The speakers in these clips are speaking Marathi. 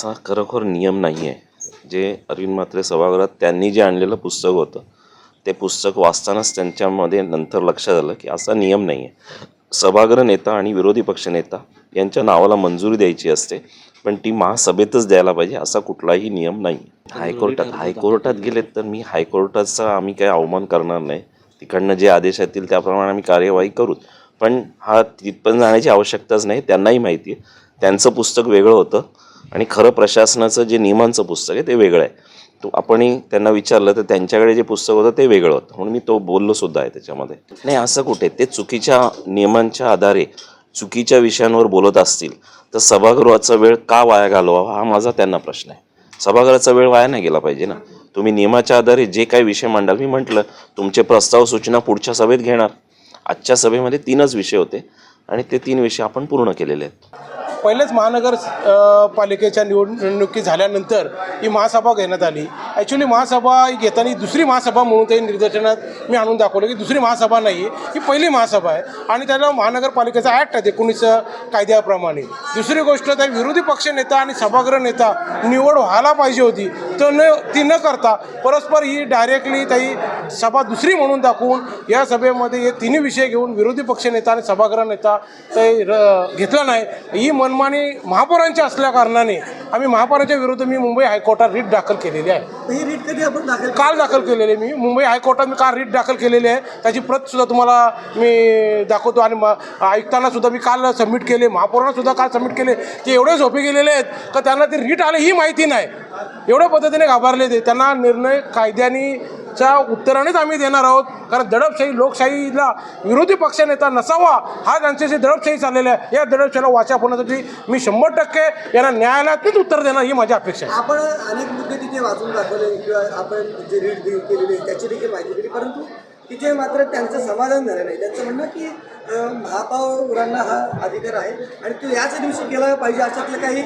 असा खरोखर नियम नाही आहे. जे अरविंद म्हात्रे सभागृहात त्यांनी जे आणलेलं पुस्तक होतं ते पुस्तक वाचतानाच त्यांच्यामध्ये नंतर लक्षात आलं की असा नियम नाही आहे. सभागृह नेता आणि विरोधी पक्षनेता यांच्या नावाला मंजुरी द्यायची असते, पण ती महासभेतच द्यायला पाहिजे असा कुठलाही नियम नाही. हायकोर्टात गेलेत तर मी हायकोर्टाचा आम्ही काही अवमान करणार नाही. तिकडनं जे आदेश येतील त्याप्रमाणे आम्ही कार्यवाही करूत, पण हा तिथपर्यंत जाण्याची आवश्यकताच नाही. त्यांनाही माहिती आहे त्यांचं पुस्तक वेगळं होतं आणि खरं प्रशासनाचं जे नियमांचं पुस्तक आहे ते वेगळं आहे. तो आपणही त्यांना विचारलं तर त्यांच्याकडे जे पुस्तक होतं ते वेगळं होतं, म्हणून मी तो बोललो सुद्धा आहे त्याच्यामध्ये. नाही, असं कुठे ते चुकीच्या नियमांच्या आधारे चुकीच्या विषयांवर बोलत असतील तर सभागृहाचा वेळ का वाया घालवावा हा माझा त्यांना प्रश्न आहे. सभागृहाचा वेळ वाया नाही गेला पाहिजे ना. तुम्ही नियमाच्या आधारे जे काही विषय मांडाल, मी म्हटलं तुमचे प्रस्ताव सूचना पुढच्या सभेत घेणार. आजच्या सभेमध्ये 3च विषय होते आणि ते 3 विषय आपण पूर्ण केलेले आहेत. पहिलेच महानगर पालिकेच्या निवडणुकी झाल्यानंतर ही महासभा घेण्यात आली. ॲक्च्युली महासभा घेताना दुसरी महासभा म्हणून ते निदर्शनात मी आणून दाखवलं की दुसरी महासभा नाही आहे, ही पहिली महासभा आहे आणि त्याला महानगरपालिकेचा ॲक्ट आहे 19 कायद्याप्रमाणे. दुसरी गोष्ट त्या विरोधी पक्षनेता आणि सभागृह नेता निवड व्हायला पाहिजे होती, तर ती न करता परस्पर ही डायरेक्टली काही सभा दुसरी म्हणून दाखवून या सभेमध्ये हे 3 विषय घेऊन विरोधी पक्षनेता आणि सभागृह नेता ते घेतला नाही. ही मनमानी महापौरांच्या असल्या कारणाने आम्ही महापौरांच्या विरुद्ध मी मुंबई हायकोर्टात रीट दाखल केलेली आहे. ही रीट कधी आपण काल दाखल केलेली आहे. मी मुंबई हायकोर्टात मी काल रीट दाखल केलेली आहे. त्याची प्रतसुद्धा तुम्हाला मी दाखवतो आणि आयुक्तांना सुद्धा मी काल सबमिट केले, महापौरांना सुद्धा काल सबमिट केले. ते एवढे झोपे गेलेले आहेत का त्यांना ते रीट आले ही माहिती नाही. एवढ्या पद्धतीने घाबरले ते. त्यांना निर्णय कायद्यानीच्या उत्तरानेच आम्ही देणार आहोत, कारण दडपशाही लोकशाहीला विरोधी पक्षनेता नसावा हा त्यांच्याशी दडपशाही चाललेला आहे. या दडपशाहीला वाचा होण्यासाठी मी 100% यांना न्यायालयातच उत्तर देणार ही माझी अपेक्षा आहे. आपण अनेक मुद्दे तिथे वाचून दाखवले किंवा आपण जे रीट केलेली त्याची देखील माहिती दिली, परंतु तिथे मात्र त्यांचं समाधान झालं नाही. त्यांचं म्हणणं की महापौरांना हा अधिकार आहे आणि तो याच दिवशी केला पाहिजे अशातलं काही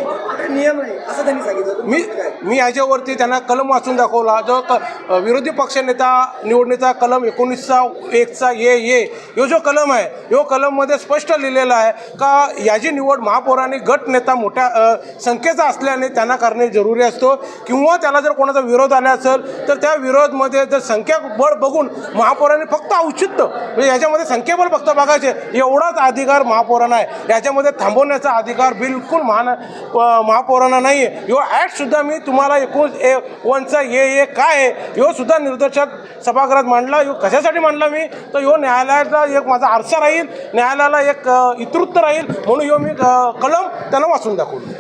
नियम नाही असं त्यांनी सांगितलं. मी याच्यावरती त्यांना कलम वाचून दाखवला. जो विरोधी पक्षनेता निवडणुकीचा कलम 19(1) ये यो जो कलम आहे, यो कलममध्ये स्पष्ट लिहिलेला आहे का याची निवड महापौरांनी गट नेता मोठ्या संख्येचा असल्याने त्यांना करणे जरुरी असतो, किंवा त्याला जर कोणाचा विरोध आला असेल तर त्या विरोधमध्ये जर संख्याबळ बघून महापौरांनी फक्त औचित्य म्हणजे याच्यामध्ये संख्याबळ फक्त बघायचे एवढाच अधिकार महापौरांना आहे. याच्यामध्ये थांबवण्याचा अधिकार बिलकुल महापौरांना नाही आहे. यो ॲक्टसुद्धा मी तुम्हाला 19(1) ये काय आहे यो सुद्धा निर्देशात सभागृहात मांडला. यो कशासाठी मांडला मी तर यो न्यायालयाचा एक माझा आरसा राहील, न्यायालयाला एक इतृत्व राहील, म्हणून यो मी कलम त्यांना वाचून दाखवलं.